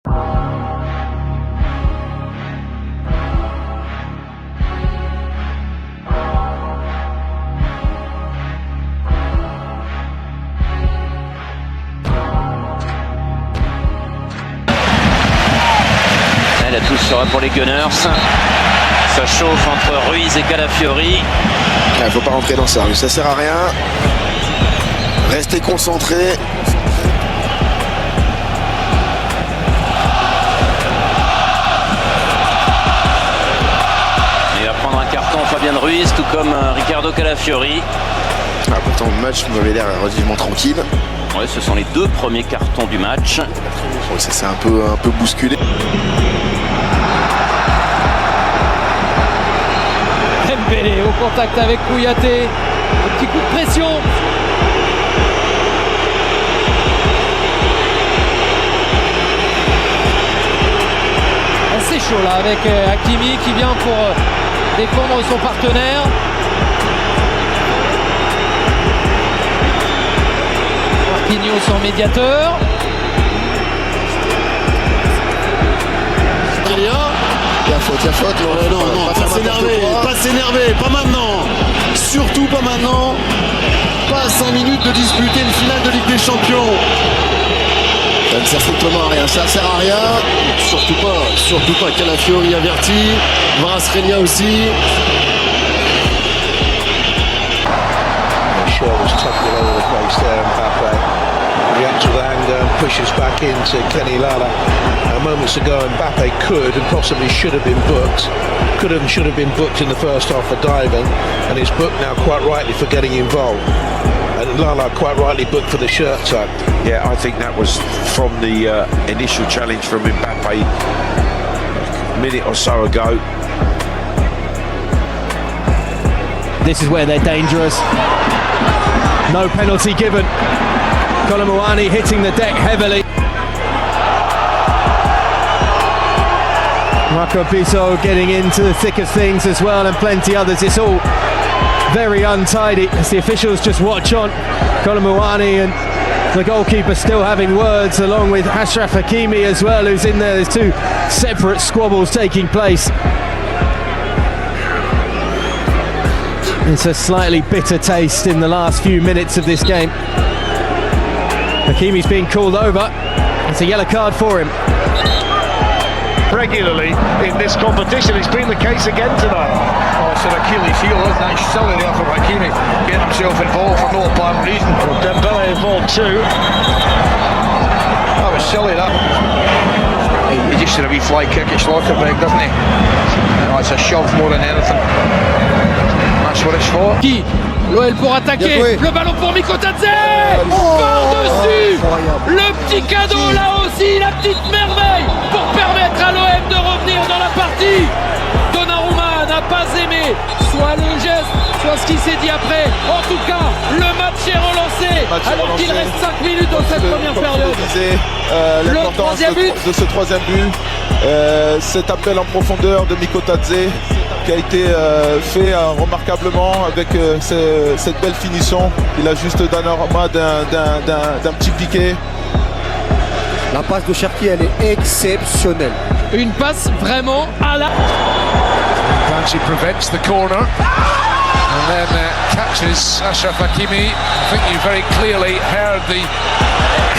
La touche sera pour les Gunners. Ça chauffe entre Ruiz et Calafiori. Il ne faut pas rentrer dans ça, ça sert à rien. Restez concentrés. Il va prendre un carton Fabien Ruiz, tout comme Ricardo Calafiori. Pourtant le match nous avait l'air relativement tranquille. Ouais, ce sont les deux premiers cartons du match. Ça s'est un peu bousculé. Dembélé au contact avec Kouyaté. Un petit coup de pression. C'est chaud là avec Hakimi qui vient pour défendre son partenaire. Marquinhos son médiateur. Il y a faute. Non, pas s'énerver, pas maintenant. Surtout pas maintenant. Pas à 5 minutes de disputer une finale de Ligue des Champions. Ça ne sert strictement à rien, ça sert à rien. Surtout pas. Calafiori averti. Vrasrenia aussi. Reacts with anger and pushes back into Kenny Lala. Moments ago, Mbappe could and possibly should have been booked. Could have and should have been booked in the first half for diving, and he's booked now quite rightly for getting involved. And Lala quite rightly booked for the shirt tuck. Yeah, I think that was from the initial challenge from Mbappe a minute or so ago. This is where they're dangerous. No penalty given. Kolo Muani hitting the deck heavily. Marco Piso getting into the thick of things as well, and plenty others. It's all very untidy as the officials just watch on. Kolo Muani and the goalkeeper still having words, along with Achraf Hakimi as well, who's in there. There's two separate squabbles taking place. It's a slightly bitter taste in the last few minutes of this game. Hakimi's being called over. It's a yellow card for him. Regularly in this competition, it's been the case again tonight. Oh, it's an Achilles heel, isn't it? He's selling there for Hakimi, getting himself involved for no apparent reason. Well, Dembele involved too. That was silly, that. He just did a wee fly kick at Schlotterbeck, doesn't he? It's a shove more than anything. That's what it's for. Qui l'OL pour attaquer, le ballon pour Mikotadze, par-dessus, le petit cadeau là aussi, la petite merveille pour permettre à l'OM de revenir dans la partie. Donnarumma n'a pas aimé soit le geste, soit ce qu'il s'est dit après. En tout cas, le match est relancé alors qu'il reste 5 minutes dans cette première période. Le troisième but de ce troisième but, cet appel en profondeur de Mikotadze qui a été fait remarquablement avec cette belle finition. Il a juste Donnarumma d'un petit piqué. La passe de Cherki, elle est exceptionnelle. Une passe vraiment à la... Danji prevents the corner and then catches Achraf Hakimi. I think you very clearly heard the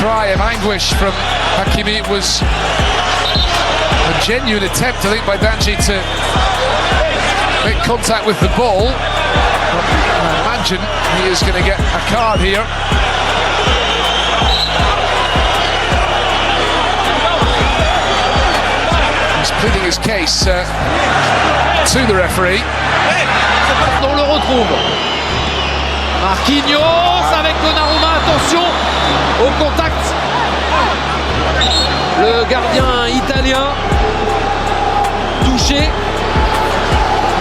cry of anguish from Hakimi. It was a genuine attempt, I think, by Danji to make contact with the ball. I imagine he is going to get a card here. He's pleading his case to the referee. On le retrouve. Marquinhos avec Donnarumma, attention au contact. Le gardien italien touché.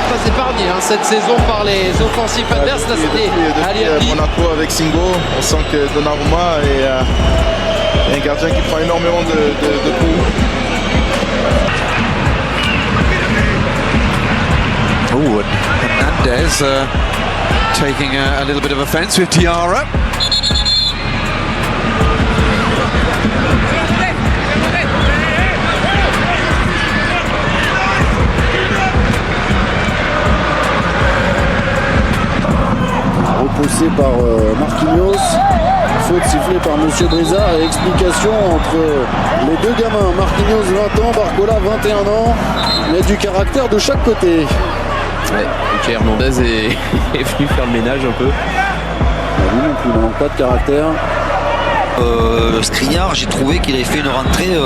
Pas épargné cette saison par les offensifs adverses. Là, c'était depuis Monaco avec Singo, on sent que Donnarumma est un gardien qui prend énormément de coups. Oh, and Hernandez taking a little bit of offence with Diarra. par Marquinhos. Faute sifflée par Monsieur Brizard et explication entre les deux gamins. Marquinhos 20 ans, Barcola 21 ans. Mais du caractère de chaque côté. Ouais, Lucas Hernandez est venu faire le ménage un peu. Lui non plus, il manque pas de caractère. Skriniar, j'ai trouvé qu'il avait fait une rentrée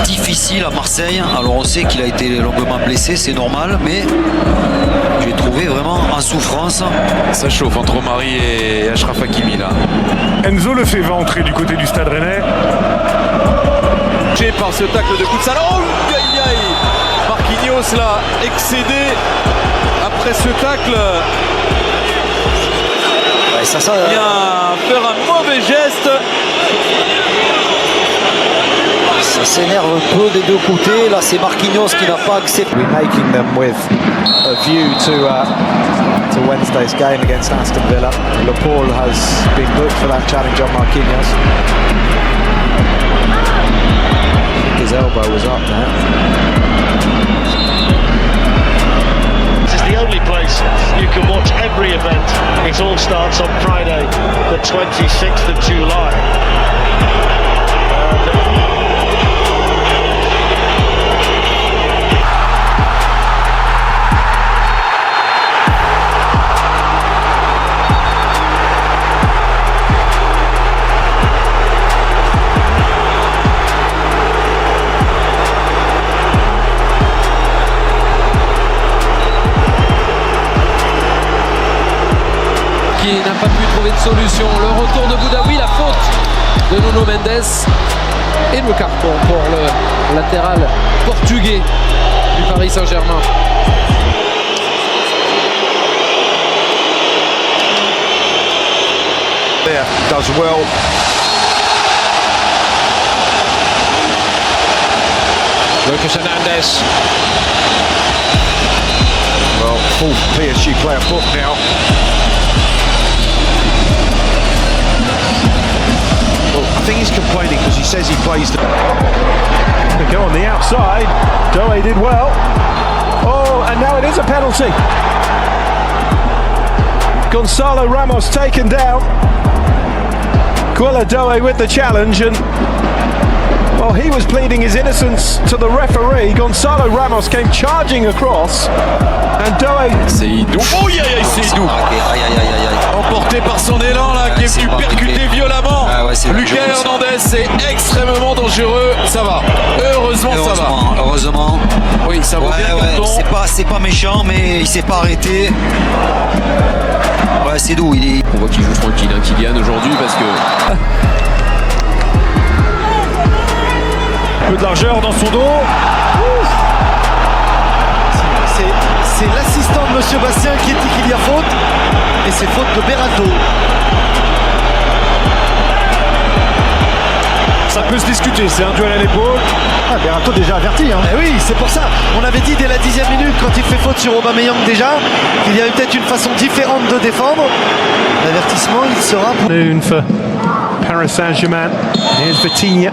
difficile à Marseille. Alors on sait qu'il a été longuement blessé, c'est normal, mais j'ai trouvé vraiment en souffrance. Ça chauffe entre Omari et Achraf Hakimi là. Enzo le fait ventrer du côté du Stade Rennais. Par ce tacle de coup de salon. Oh, aïe, aïe. Marquinhos là, excédé après ce tacle. Ouais, ça, vient faire un mauvais geste. Ça s'énerve un peu des deux côtés. Là, c'est Marquinhos qui n'a pas accepté. We're making them with a view to Wednesday's game against Aston Villa. Laporte has been booked for that challenge on Marquinhos. His elbow was up there. This is the only place you can watch every event. It all starts on Friday, the 26th of July. Qui n'a pas pu trouver de solution. Le retour de Boudaoui, la faute de Nuno Mendes et le carton pour le latéral portugais du Paris Saint-Germain. There, does well. Lucas Hernandez. Well, full PSG player book now. I think he's complaining because he says he plays the... They go on the outside. Doe did well. Oh, and now it is a penalty. Gonzalo Ramos taken down. Guila Doe with the challenge, and well, he was pleading his innocence to the referee. Gonzalo Ramos came charging across, and Doe... Seydou. Oh, aïe, aïe, Seydou. Emporté par son élan là, qui est venu percuter violemment. Lucas Hernandez, c'est extrêmement dangereux. Ça va. Heureusement, ça va. Heureusement. Oui, ça vaut bien le carton. C'est pas méchant, mais il s'est pas arrêté. Ouais, c'est doux. On voit qu'il joue tranquille, hein, Kylian aujourd'hui parce que. Peu de largeur dans son dos. C'est l'assistant de Monsieur Bastien qui dit qu'il y a faute. Et c'est faute de Beraldo. Ça peut se discuter, c'est un duel à l'épaule. Ah, Beraldo déjà averti. Hein. Eh oui, c'est pour ça. On avait dit dès la 10e minute, quand il fait faute sur Aubameyang déjà, qu'il y avait peut-être une façon différente de défendre. L'avertissement, il sera pour... Noon for Paris Saint-Germain. Here's Vitinha.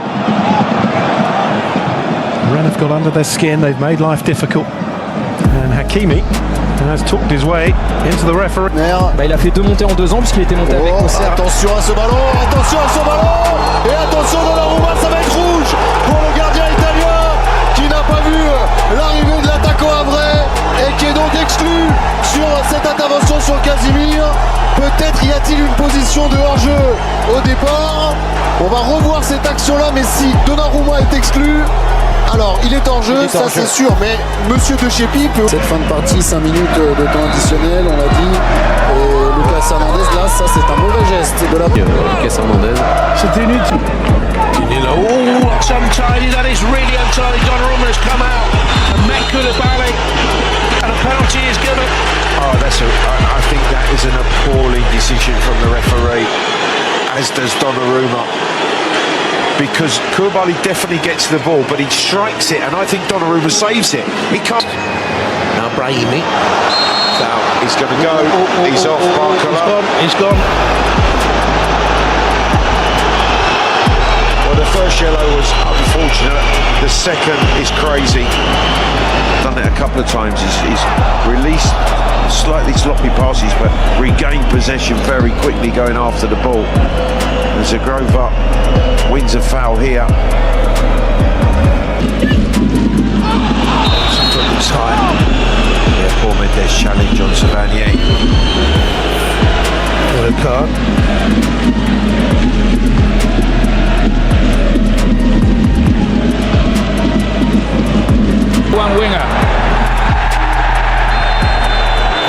Rennes have got under their skin. They've made life difficult. And Hakimi has talked his way into the referee. Bah, il a fait 2 montées en 2 ans puisqu'il était monté avec Auxerre. Attention à ce ballon, attention à ce ballon. Et attention Donnarumma, ça va être rouge pour le gardien italien qui n'a pas vu l'arrivée de l'attaquant Avray et qui est donc exclu sur cette intervention sur Casimir. Peut-être y a-t-il une position de hors-jeu au départ. On va revoir cette action-là, mais si Donnarumma est exclu, alors il est en jeu, ça c'est sûr, mais Monsieur De Chepi peut... Cette fin de partie, 5 minutes de temps additionnel, on l'a dit. Et Lucas Hernandez, là, ça c'est un mauvais geste de la... Lucas Hernandez. C'était inutile. Oh, that's untidy. That is really untidy. Donnarumma has come out. And Met Koulibaly. And a penalty is given. Oh, I think that is an appalling decision from the referee, as does Donnarumma. Because Koulibaly definitely gets the ball, but he strikes it, and I think Donnarumma saves it. He can't. Now Brahimi. So he's going to go. He's off. He's gone. Well, the first yellow was unfortunate. The second is crazy. done it a couple of times. He's released slightly sloppy passes, but regained possession very quickly going after the ball. And Zagrova wins a foul here. Time. Yeah, Paul Mendes challenge on Savanier. What a card. One winger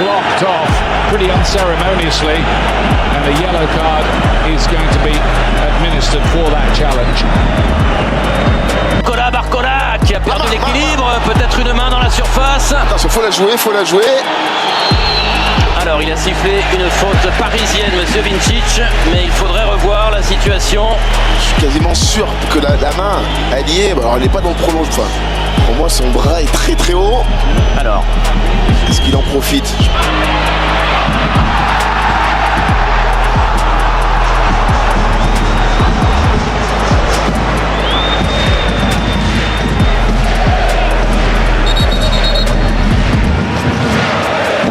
blocked off pretty unceremoniously, and a yellow card is going to be administered for that challenge. Barcola qui a perdu l'équilibre, peut-être une main dans la surface. Attention, faut la jouer. Alors il a sifflé une faute parisienne, monsieur Vincic, mais il faudrait revoir la situation. Je suis quasiment sûr que la main, elle y est. Alors elle n'est pas dans le prolonge. Enfin, pour moi, son bras est très très haut. Alors, est-ce qu'il en profite?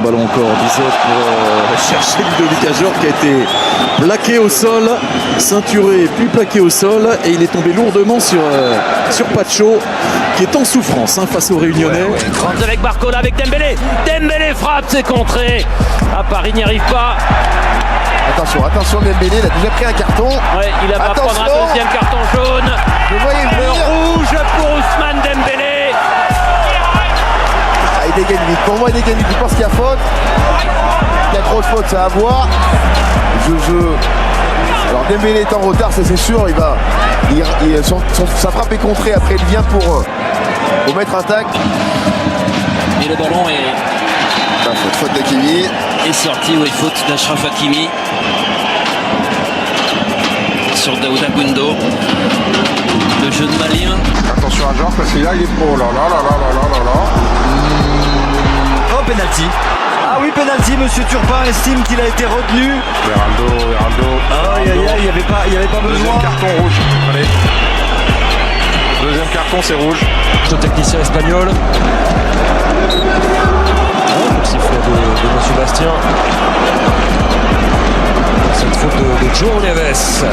Ballon encore, Bizet pour chercher Ludovic Ajor qui a été plaqué au sol, ceinturé puis plaqué au sol, et il est tombé lourdement sur Pacho qui est en souffrance face aux Réunionnais. rentre avec Barcola, avec Dembélé. Dembélé frappe, c'est contré. Ah, Paris n'y arrive pas. Attention, Dembélé, il a déjà pris un carton. Ouais, il va prendre un deuxième carton jaune. Vous voyez le rouge pour Ousmane Dembélé. Il dégaine vite. Pour moi, il dégaine vite. Je pense qu'il y a faute. Il y a grosse faute, ça à voir. Alors Dembélé est en retard, c'est sûr. Sa frappe est contrée. Après, il vient pour mettre un tac. Et le ballon est. Faute d'Hakimi. Est sorti, oui, faute d'Achraf Hakimi. Sur Daouda Gundo. Le jeune malien. Attention à Georges parce que là il est. Oh là là là là là là là. Oh, penalty. Ah oui, penalty, monsieur Turpin estime qu'il a été retenu. Veraldo. Aïe, il n'y avait pas besoin. Deuxième carton rouge. Allez. Deuxième carton, c'est rouge. Le technicien espagnol. Le sifflet de monsieur Bastien. Cette faute de Joe Neves.